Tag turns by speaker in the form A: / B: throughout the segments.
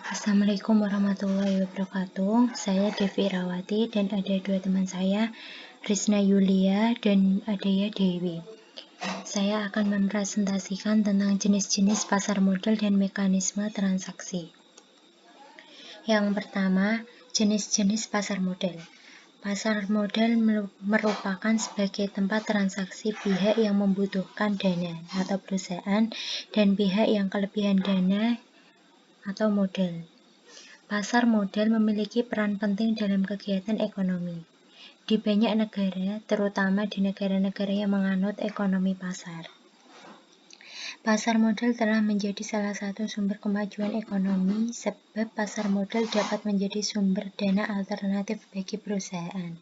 A: Assalamualaikum warahmatullahi wabarakatuh. Saya Devi Rawati dan ada dua teman saya, Risna Yulia dan Adaya Dewi. Saya akan mempresentasikan tentang jenis-jenis pasar modal dan mekanisme transaksi. Yang pertama, jenis-jenis pasar modal. Pasar modal merupakan sebagai tempat transaksi pihak yang membutuhkan dana atau perusahaan dan pihak yang kelebihan dana atau modal. Pasar modal memiliki peran penting dalam kegiatan ekonomi. Di banyak negara, terutama di negara-negara yang menganut ekonomi pasar. Pasar modal telah menjadi salah satu sumber kemajuan ekonomi sebab pasar modal dapat menjadi sumber dana alternatif bagi perusahaan.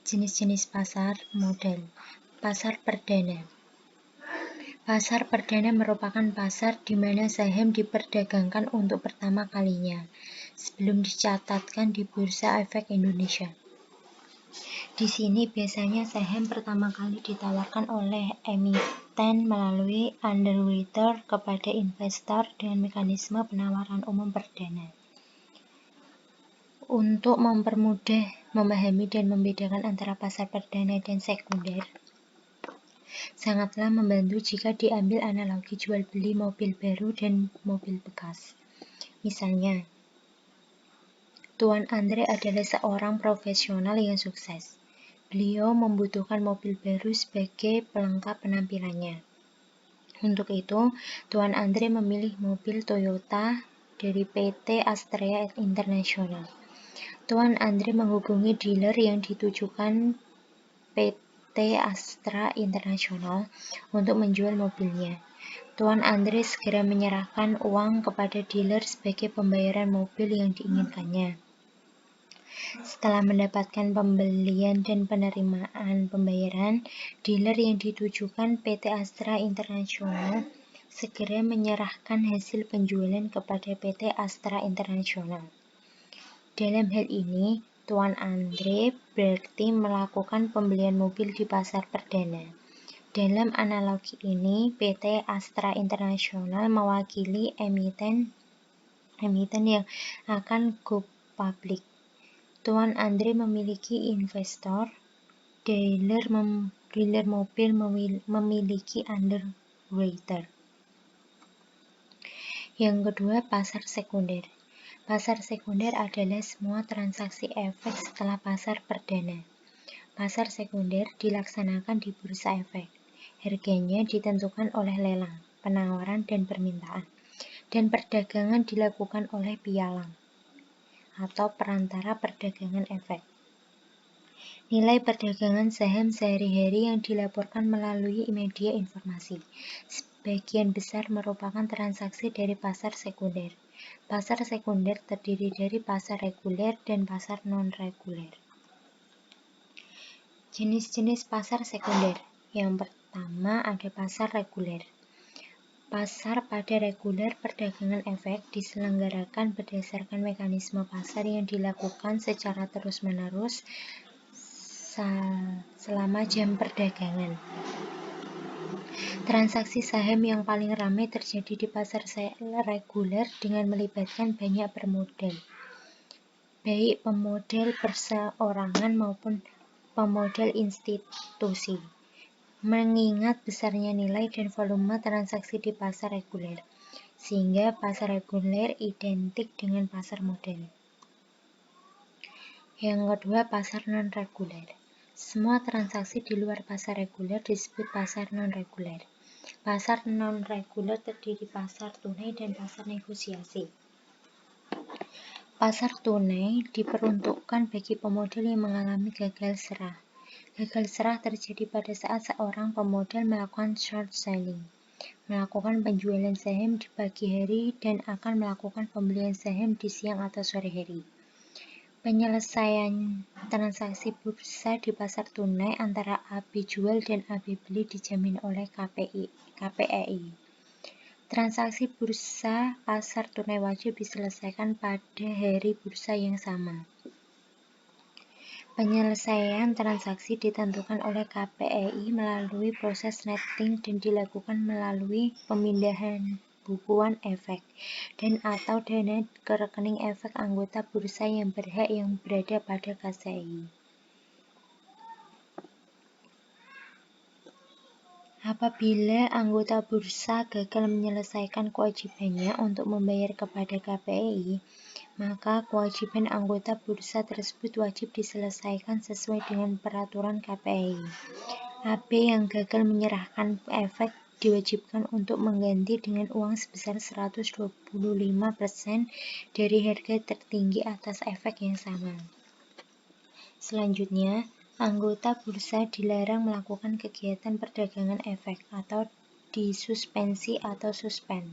A: Jenis-jenis pasar modal. Pasar perdana. Pasar perdana merupakan pasar di mana saham diperdagangkan untuk pertama kalinya, sebelum dicatatkan di Bursa Efek Indonesia. Di sini biasanya saham pertama kali ditawarkan oleh emiten melalui underwriter kepada investor dengan mekanisme penawaran umum perdana. Untuk mempermudah memahami dan membedakan antara pasar perdana dan sekunder, sangatlah membantu jika diambil analogi jual beli mobil baru dan mobil bekas. Misalnya, Tuan Andre adalah seorang profesional yang sukses. Beliau membutuhkan mobil baru sebagai pelengkap penampilannya. Untuk itu, Tuan Andre memilih mobil Toyota dari PT Astrea International. Tuan Andre menghubungi dealer yang ditujukan PT Astra International untuk menjual mobilnya. Tuan Andre segera menyerahkan uang kepada dealer sebagai pembayaran mobil yang diinginkannya. Setelah mendapatkan pembelian dan penerimaan pembayaran, dealer yang ditujukan PT Astra International segera menyerahkan hasil penjualan kepada PT Astra International. Dalam hal ini, Tuan Andre berarti melakukan pembelian mobil di pasar perdana. Dalam analogi ini, PT Astra International mewakili emiten yang akan go public. Tuan Andre memiliki investor, dealer mobil memiliki underwriter. Yang kedua, pasar sekunder. Pasar sekunder adalah semua transaksi efek setelah pasar perdana. Pasar sekunder dilaksanakan di bursa efek. Harganya ditentukan oleh lelang, penawaran dan permintaan, dan perdagangan dilakukan oleh pialang atau perantara perdagangan efek. Nilai perdagangan saham sehari-hari yang dilaporkan melalui media informasi. Sebagian besar merupakan transaksi dari pasar sekunder. Pasar sekunder terdiri dari pasar reguler dan pasar non-reguler. Jenis-jenis pasar sekunder. Yang pertama ada pasar reguler. Pasar pada reguler perdagangan efek diselenggarakan berdasarkan mekanisme pasar yang dilakukan secara terus-menerus selama jam perdagangan. Transaksi saham yang paling ramai terjadi di pasar reguler dengan melibatkan banyak pemodal, baik pemodal perseorangan maupun pemodal institusi. Mengingat besarnya nilai dan volume transaksi di pasar reguler, sehingga pasar reguler identik dengan pasar modal. Yang kedua, pasar non-reguler. Semua transaksi di luar pasar reguler disebut pasar non-reguler. Pasar non-reguler terdiri pasar tunai dan pasar negosiasi. Pasar tunai diperuntukkan bagi pemodal yang mengalami gagal serah. Gagal serah terjadi pada saat seorang pemodal melakukan short selling, melakukan penjualan saham di pagi hari dan akan melakukan pembelian saham di siang atau sore hari. Penyelesaian transaksi bursa di pasar tunai antara AB jual dan AB beli dijamin oleh KPEI. Transaksi bursa pasar tunai wajib diselesaikan pada hari bursa yang sama. Penyelesaian transaksi ditentukan oleh KPEI melalui proses netting dan dilakukan melalui pemindahan pembukuan efek, dan atau dana ke rekening efek anggota bursa yang berhak yang berada pada KCI. Apabila anggota bursa gagal menyelesaikan kewajibannya untuk membayar kepada KPI, maka kewajiban anggota bursa tersebut wajib diselesaikan sesuai dengan peraturan KPI. AB yang gagal menyerahkan efek diwajibkan untuk mengganti dengan uang sebesar 125% dari harga tertinggi atas efek yang sama. Selanjutnya, anggota bursa dilarang melakukan kegiatan perdagangan efek atau disuspensi atau suspend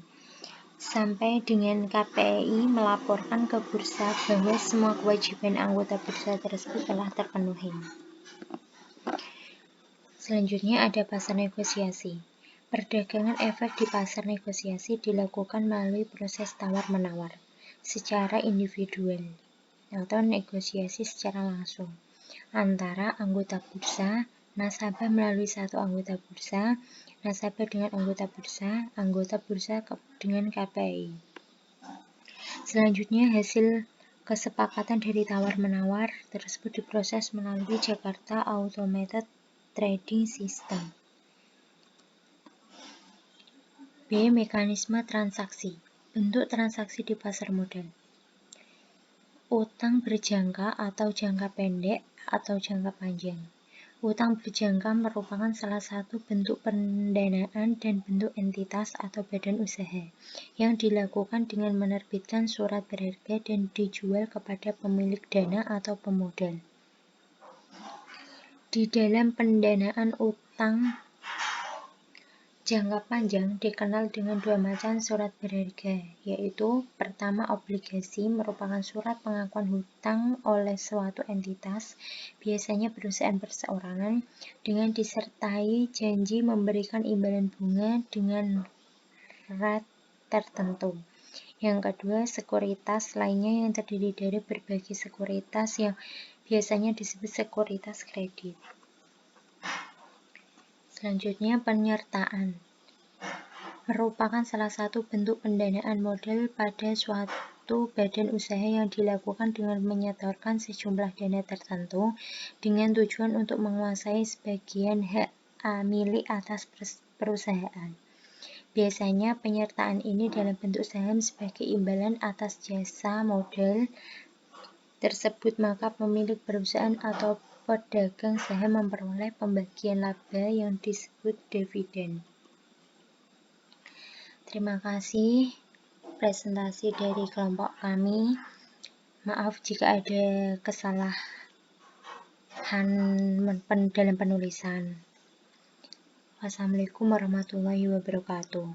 A: sampai dengan KPI melaporkan ke bursa bahwa semua kewajiban anggota bursa tersebut telah terpenuhi. Selanjutnya ada pasar negosiasi. Perdagangan efek di pasar negosiasi dilakukan melalui proses tawar-menawar secara individual atau negosiasi secara langsung antara anggota bursa, nasabah melalui satu anggota bursa, nasabah dengan anggota bursa dengan KPI. Selanjutnya, hasil kesepakatan dari tawar-menawar tersebut diproses melalui Jakarta Automated Trading System. B. Mekanisme transaksi. Bentuk transaksi di pasar modal. Utang berjangka atau jangka pendek atau jangka panjang. Utang berjangka merupakan salah satu bentuk pendanaan dan bentuk entitas atau badan usaha yang dilakukan dengan menerbitkan surat berharga dan dijual kepada pemilik dana atau pemodal. Di dalam pendanaan utang jangka panjang dikenal dengan dua macam surat berharga, yaitu pertama obligasi merupakan surat pengakuan hutang oleh suatu entitas, biasanya perusahaan perseorangan, dengan disertai janji memberikan imbalan bunga dengan rate tertentu. Yang kedua, sekuritas lainnya yang terdiri dari berbagai sekuritas yang biasanya disebut sekuritas kredit. Selanjutnya, penyertaan merupakan salah satu bentuk pendanaan modal pada suatu badan usaha yang dilakukan dengan menyetorkan sejumlah dana tertentu dengan tujuan untuk menguasai sebagian hak milik atas perusahaan. Biasanya penyertaan ini dalam bentuk saham sebagai imbalan atas jasa modal tersebut, maka pemilik perusahaan atau pedagang saham memperoleh pembagian laba yang disebut dividen. Terima kasih presentasi dari kelompok kami. Maaf jika ada kesalahan dalam penulisan. Wassalamualaikum warahmatullahi wabarakatuh.